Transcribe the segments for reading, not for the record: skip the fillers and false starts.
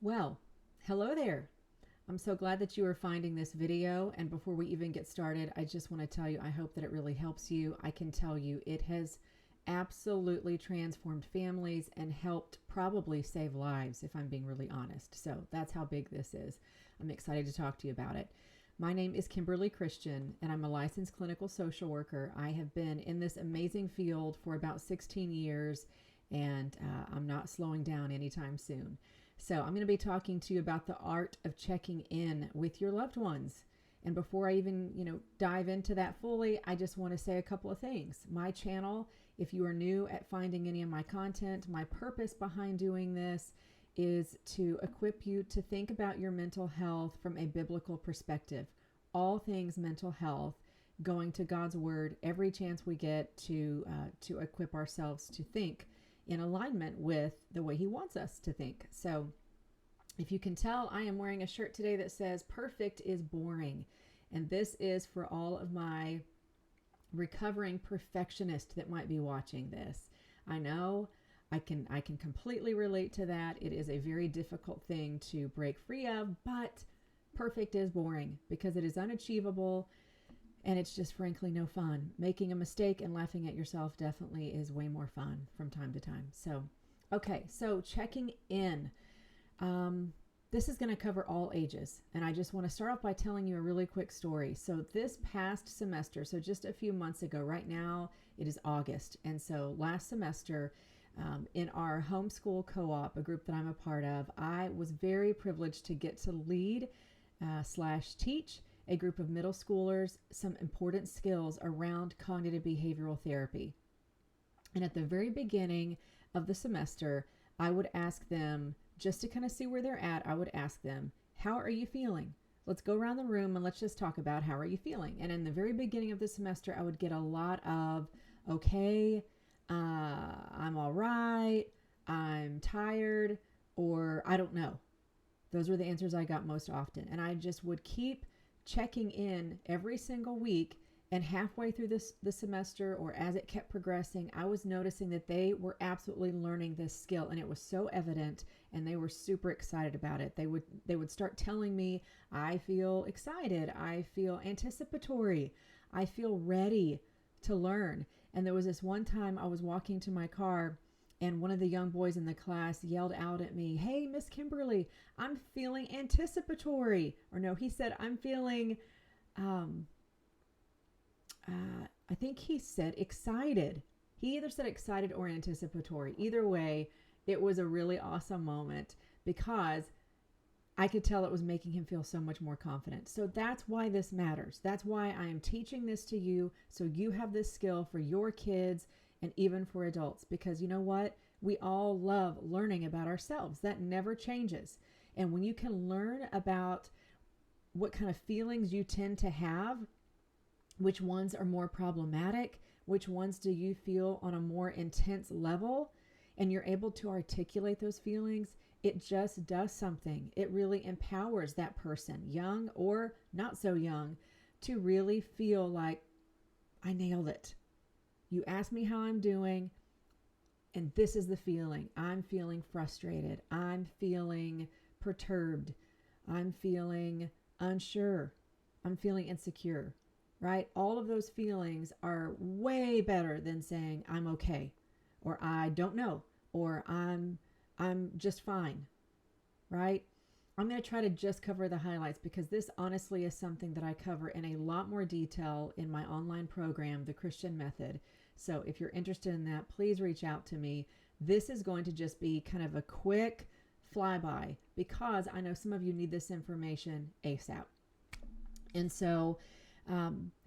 Well, hello there. I'm so glad that you are finding this video. And before we even get started, I just want to tell you, I hope that it really helps you. I can tell you it has absolutely transformed families and helped probably save lives, if I'm being really honest. So that's how big this is. I'm excited to talk to you about it. My name is Kimberly Christian, and I'm a licensed clinical social worker. I have been in this amazing field for about 16 years, and I'm not slowing down anytime soon. So I'm going to be talking to you about the art of checking in with your loved ones. And before I even, dive into that fully, I just want to say a couple of things. My channel, if you are new at finding any of my content, my purpose behind doing this is to equip you to think about your mental health from a biblical perspective. All things mental health, going to God's word every chance we get to equip ourselves to think in alignment with the way he wants us to think. So if you can tell, I am wearing a shirt today that says perfect is boring. And this is for all of my recovering perfectionists that might be watching this. I know I can completely relate to that. It is a very difficult thing to break free of, but perfect is boring because it is unachievable. And it's just frankly no fun. Making a mistake and laughing at yourself definitely is way more fun from time to time. So, okay, so checking in. This is going to cover all ages. And I just want to start off by telling you a really quick story. So this past semester, so just a few months ago, right now it is August. And so last semester, in our homeschool co-op, a group that I'm a part of, I was very privileged to get to lead / teach a group of middle schoolers some important skills around cognitive behavioral therapy. And at the very beginning of the semester, I would ask them, just to kind of see where they're at, I would ask them, how are you feeling? Let's go around the room and let's just talk about how are you feeling. And in the very beginning of the semester, I would get a lot of, okay, I'm all right, I'm tired, or I don't know. Those were the answers I got most often. And I just would keep checking in every single week, and halfway through the semester, or as it kept progressing, I was noticing that they were absolutely learning this skill, and it was so evident, and they were super excited about it. They would start telling me, I feel excited, I feel anticipatory, I feel ready to learn. And there was this one time I was walking to my car, and one of the young boys in the class yelled out at me, hey, Miss Kimberly, I'm feeling anticipatory. Or no, he said, I'm feeling, I think he said excited. He either said excited or anticipatory. Either way, it was a really awesome moment because I could tell it was making him feel so much more confident. So that's why this matters. That's why I am teaching this to you, so you have this skill for your kids and even for adults, because you know what? We all love learning about ourselves. That never changes. And when you can learn about what kind of feelings you tend to have, which ones are more problematic, which ones do you feel on a more intense level, and you're able to articulate those feelings, it just does something. It really empowers that person, young or not so young, to really feel like, I nailed it. You asked me how I'm doing, and this is the feeling. I'm feeling frustrated. I'm feeling perturbed. I'm feeling unsure. I'm feeling insecure, right? All of those feelings are way better than saying I'm okay, or I don't know, or I'm just fine, right? I'm going to try to just cover the highlights because this honestly is something that I cover in a lot more detail in my online program, The Christian Method. So if you're interested in that, please reach out to me. This is going to just be kind of a quick flyby because I know some of you need this information ASAP. And so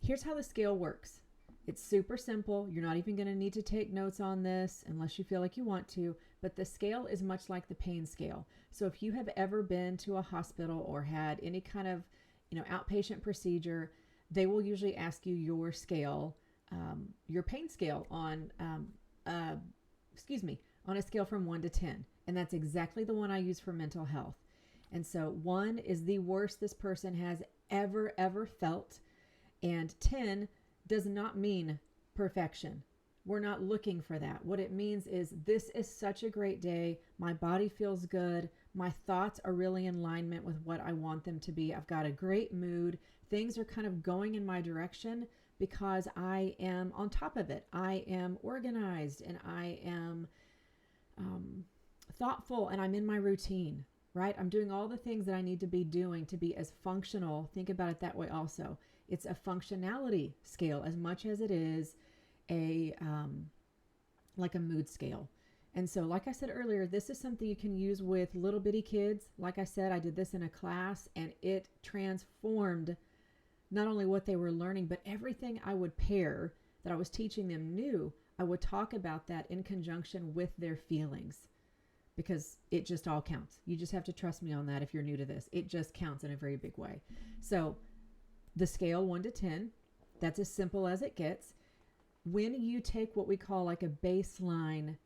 here's how the scale works. It's super simple. You're not even going to need to take notes on this unless you feel like you want to, but the scale is much like the pain scale. So if you have ever been to a hospital or had any kind of, outpatient procedure, they will usually ask you your scale, your pain scale on, on a scale from 1 to 10. And that's exactly the one I use for mental health. And so 1 is the worst this person has ever felt, and 10 does not mean perfection. We're not looking for that. What it means is this is such a great day. My body feels good. My thoughts are really in alignment with what I want them to be. I've got a great mood. Things are kind of going in my direction because I am on top of it. I am organized and I am thoughtful and I'm in my routine, right? I'm doing all the things that I need to be doing to be as functional. Think about it that way also. It's a functionality scale as much as it is a like a mood scale. And so, like I said earlier, this is something you can use with little bitty kids. Like I said, I did this in a class and it transformed not only what they were learning, but everything I would pair that I was teaching them new. I would talk about that in conjunction with their feelings because it just all counts. You just have to trust me on that if you're new to this. It just counts in a very big way. So the scale 1 to 10, that's as simple as it gets. When you take what we call like a baseline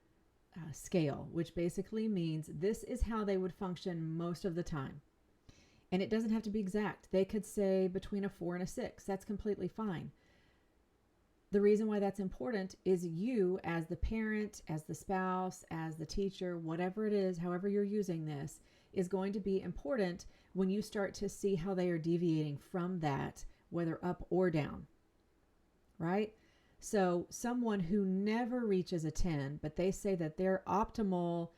scale, which basically means this is how they would function most of the time. And it doesn't have to be exact. They could say between a 4 and a 6. That's completely fine. The reason why that's important is you as the parent, as the spouse, as the teacher, whatever it is, however you're using this, is going to be important when you start to see how they are deviating from that, whether up or down, right? So someone who never reaches a 10, but they say that their optimal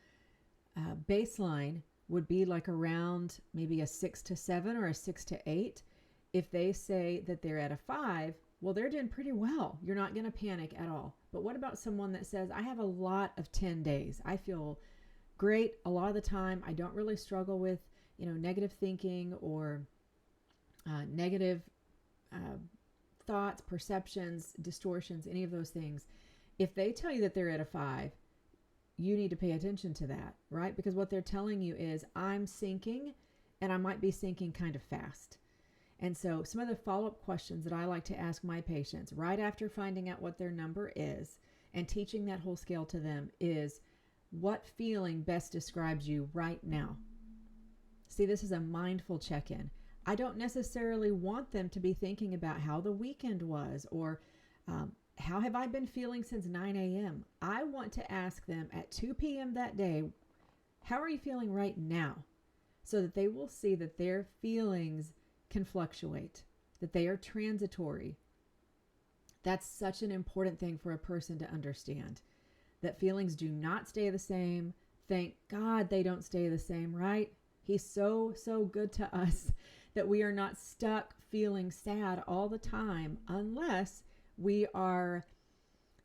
baseline would be like around maybe a 6 to 7 or a 6 to 8. If they say that they're at a 5, well, they're doing pretty well. You're not going to panic at all. But what about someone that says, I have a lot of 10 days. I feel great a lot of the time. I don't really struggle with, negative thinking or negative thoughts, perceptions, distortions, any of those things. If they tell you that they're at a 5, you need to pay attention to that, right? Because what they're telling you is I'm sinking and I might be sinking kind of fast. And so some of the follow-up questions that I like to ask my patients right after finding out what their number is and teaching that whole scale to them is, what feeling best describes you right now? See, this is a mindful check-in. I don't necessarily want them to be thinking about how the weekend was or how have I been feeling since 9 a.m. I want to ask them at 2 p.m. that day, how are you feeling right now? So that they will see that their feelings can fluctuate, that they are transitory. That's such an important thing for a person to understand, that feelings do not stay the same. Thank God they don't stay the same, right? He's so good to us that we are not stuck feeling sad all the time unless we are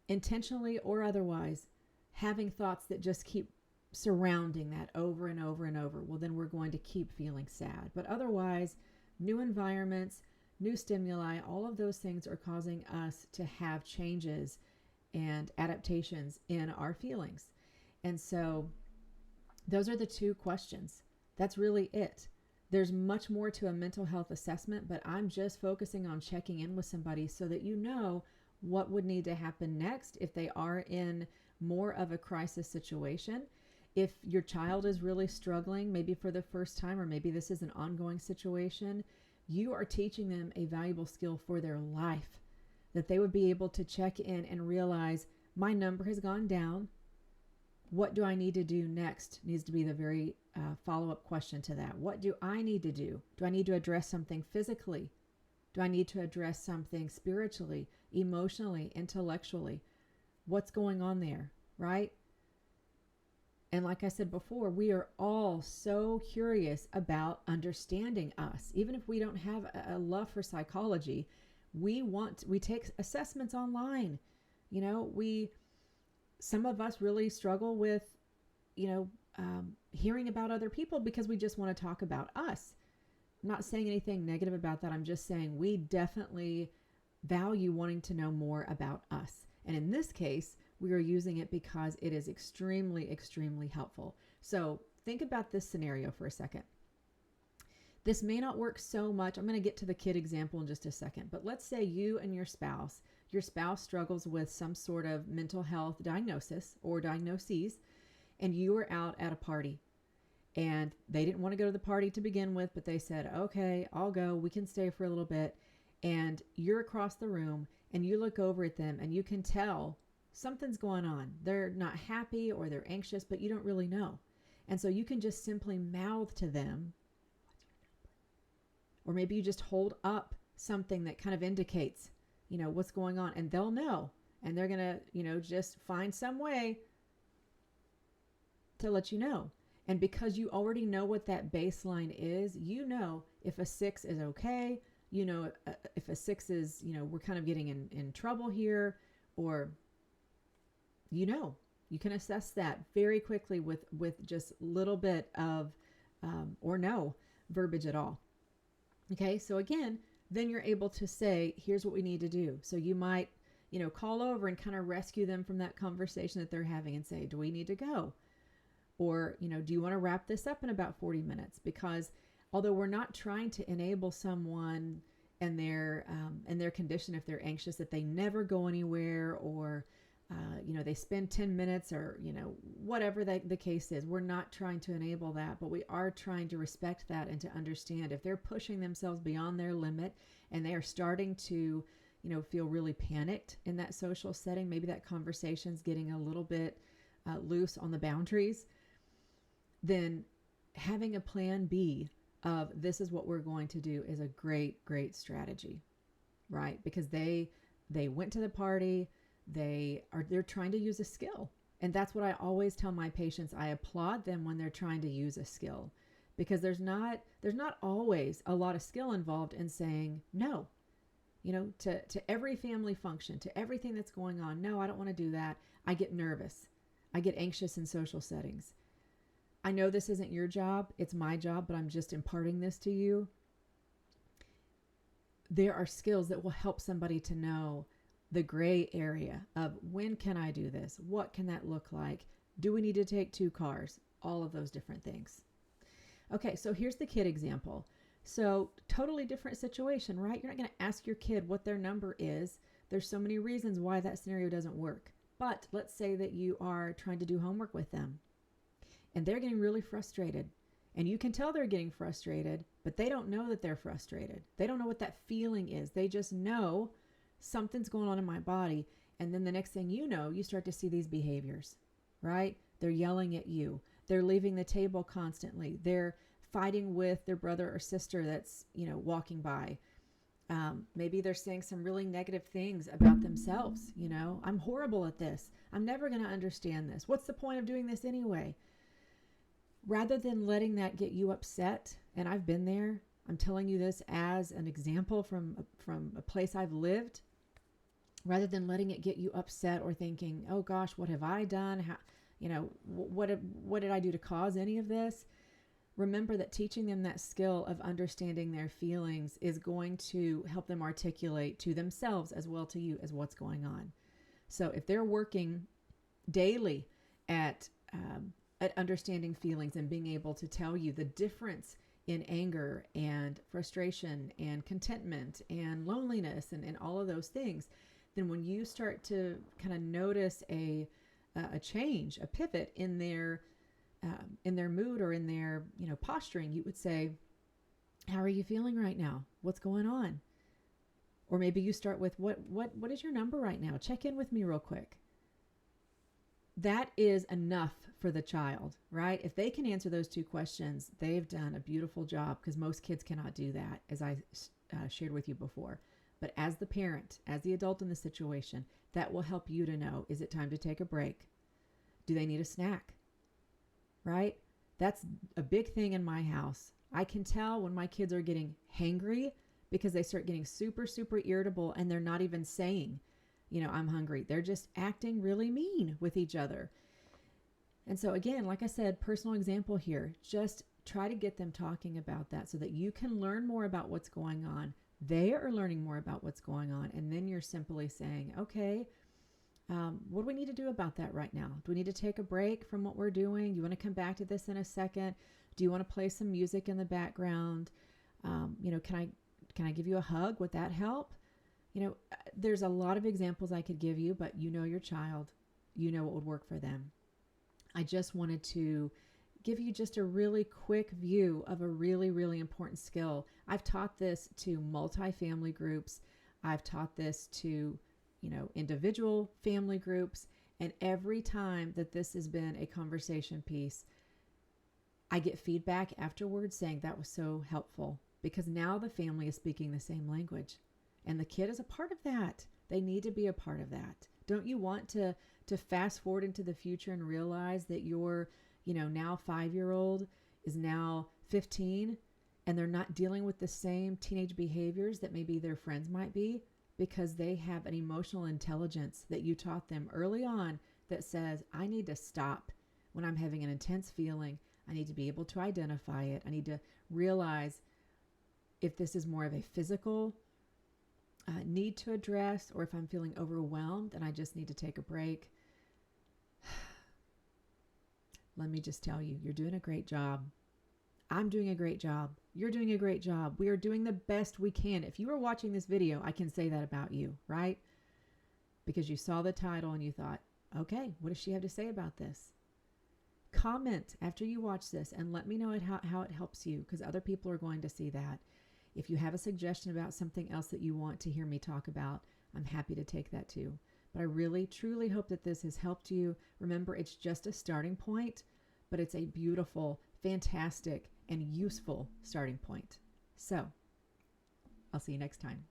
intentionally or otherwise having thoughts that just keep surrounding that over and over and over. Well, then we're going to keep feeling sad. But otherwise, new environments, new stimuli, all of those things are causing us to have changes and adaptations in our feelings. And so those are the 2 questions. That's really it. There's much more to a mental health assessment, but I'm just focusing on checking in with somebody so that you know what would need to happen next if they are in more of a crisis situation. If your child is really struggling, maybe for the first time, or maybe this is an ongoing situation, you are teaching them a valuable skill for their life, that they would be able to check in and realize my number has gone down. What do I need to do next? Needs to be the very follow-up question to that. What do I need to do? Do I need to address something physically? Do I need to address something spiritually, emotionally, intellectually? What's going on there, right? And like I said before, we are all so curious about understanding us. Even if we don't have a love for psychology, we take assessments online. Some of us really struggle with, hearing about other people because we just want to talk about us. I'm not saying anything negative about that. I'm just saying we definitely value wanting to know more about us. And in this case, we are using it because it is extremely, extremely helpful. So think about this scenario for a second. This may not work so much. I'm going to get to the kid example in just a second. But let's say you and your spouse struggles with some sort of mental health diagnosis or diagnoses, and you are out at a party. And they didn't want to go to the party to begin with, but they said, okay, I'll go. We can stay for a little bit. And you're across the room and you look over at them and you can tell something's going on. They're not happy or they're anxious, but you don't really know. And so you can just simply mouth to them, or maybe you just hold up something that kind of indicates, what's going on, and they'll know. And they're going to, just find some way to let you know. And because you already know what that baseline is, if a 6 is okay, if a 6 is, we're kind of getting in trouble here, or, you can assess that very quickly with just little bit of, or no verbiage at all. Okay. So again, then you're able to say, here's what we need to do. So you might, call over and kind of rescue them from that conversation that they're having and say, do we need to go? Or, do you want to wrap this up in about 40 minutes? Because although we're not trying to enable someone and their condition, if they're anxious, that they never go anywhere, or, they spend 10 minutes or, whatever the case is, we're not trying to enable that, but we are trying to respect that and to understand if they're pushing themselves beyond their limit and they are starting to, feel really panicked in that social setting. Maybe that conversation's getting a little bit loose on the boundaries. Then having a plan B of this is what we're going to do is a great, great strategy, right? Because they went to the party, they're trying to use a skill. And that's what I always tell my patients. I applaud them when they're trying to use a skill, because there's not always a lot of skill involved in saying no, to every family function, to everything that's going on. No, I don't want to do that. I get nervous. I get anxious in social settings. I know this isn't your job. It's my job, but I'm just imparting this to you. There are skills that will help somebody to know the gray area of when can I do this? What can that look like? Do we need to take 2 cars? All of those different things. Okay, so here's the kid example. So totally different situation, right? You're not going to ask your kid what their number is. There's so many reasons why that scenario doesn't work. But let's say that you are trying to do homework with them and they're getting really frustrated, and you can tell they're getting frustrated, but they don't know that they're frustrated. They don't know what that feeling is. They just know something's going on in my body. And then the next thing you know, you start to see these behaviors, right? They're yelling at you. They're leaving the table constantly. They're fighting with their brother or sister that's, walking by. Maybe they're saying some really negative things about themselves. I'm horrible at this. I'm never going to understand this. What's the point of doing this anyway? Rather than letting that get you upset, and I've been there, I'm telling you this as an example from a place I've lived, rather than letting it get you upset or thinking, oh gosh, what have I done? How, what did I do to cause any of this? Remember that teaching them that skill of understanding their feelings is going to help them articulate to themselves as well to you as what's going on. So if they're working daily at understanding feelings and being able to tell you the difference in anger and frustration and contentment and loneliness and all of those things, then when you start to kind of notice a change, a pivot in their mood or in their posturing, you would say, how are you feeling right now? What's going on? Or maybe you start with, what is your number right now? Check in with me real quick. That is enough for the child, right? If they can answer those 2 questions, they've done a beautiful job, because most kids cannot do that, as I shared with you before. But as the parent, as the adult in the situation, that will help you to know, is it time to take a break? Do they need a snack? Right? That's a big thing in my house. I can tell when my kids are getting hangry, because they start getting super, super irritable, and they're not even saying, I'm hungry. They're just acting really mean with each other. And so again, like I said, personal example here, just try to get them talking about that so that you can learn more about what's going on. They are learning more about what's going on. And then you're simply saying, okay, what do we need to do about that right now? Do we need to take a break from what we're doing? You want to come back to this in a second? Do you want to play some music in the background? Can I give you a hug? Would that help? There's a lot of examples I could give you, but your child, what would work for them. I just wanted to give you just a really quick view of a really, really important skill. I've taught this to multifamily groups. I've taught this to individual family groups. And every time that this has been a conversation piece, I get feedback afterwards saying that was so helpful, because now the family is speaking the same language and the kid is a part of that. They need to be a part of that. Don't you want to fast forward into the future and realize that your, now 5-year-old is now 15 and they're not dealing with the same teenage behaviors that maybe their friends might be, because they have an emotional intelligence that you taught them early on that says, I need to stop when I'm having an intense feeling. I need to be able to identify it. I need to realize if this is more of a physical need to address, or if I'm feeling overwhelmed and I just need to take a break. Let me just tell you, you're doing a great job. I'm doing a great job. You're doing a great job. We are doing the best we can. If you are watching this video, I can say that about you, right? Because you saw the title and you thought, okay, what does she have to say about this? Comment after you watch this and let me know how it helps you, because other people are going to see that. If you have a suggestion about something else that you want to hear me talk about, I'm happy to take that too. But I really, truly hope that this has helped you. Remember, it's just a starting point, but it's a beautiful, fantastic, and useful starting point. So, I'll see you next time.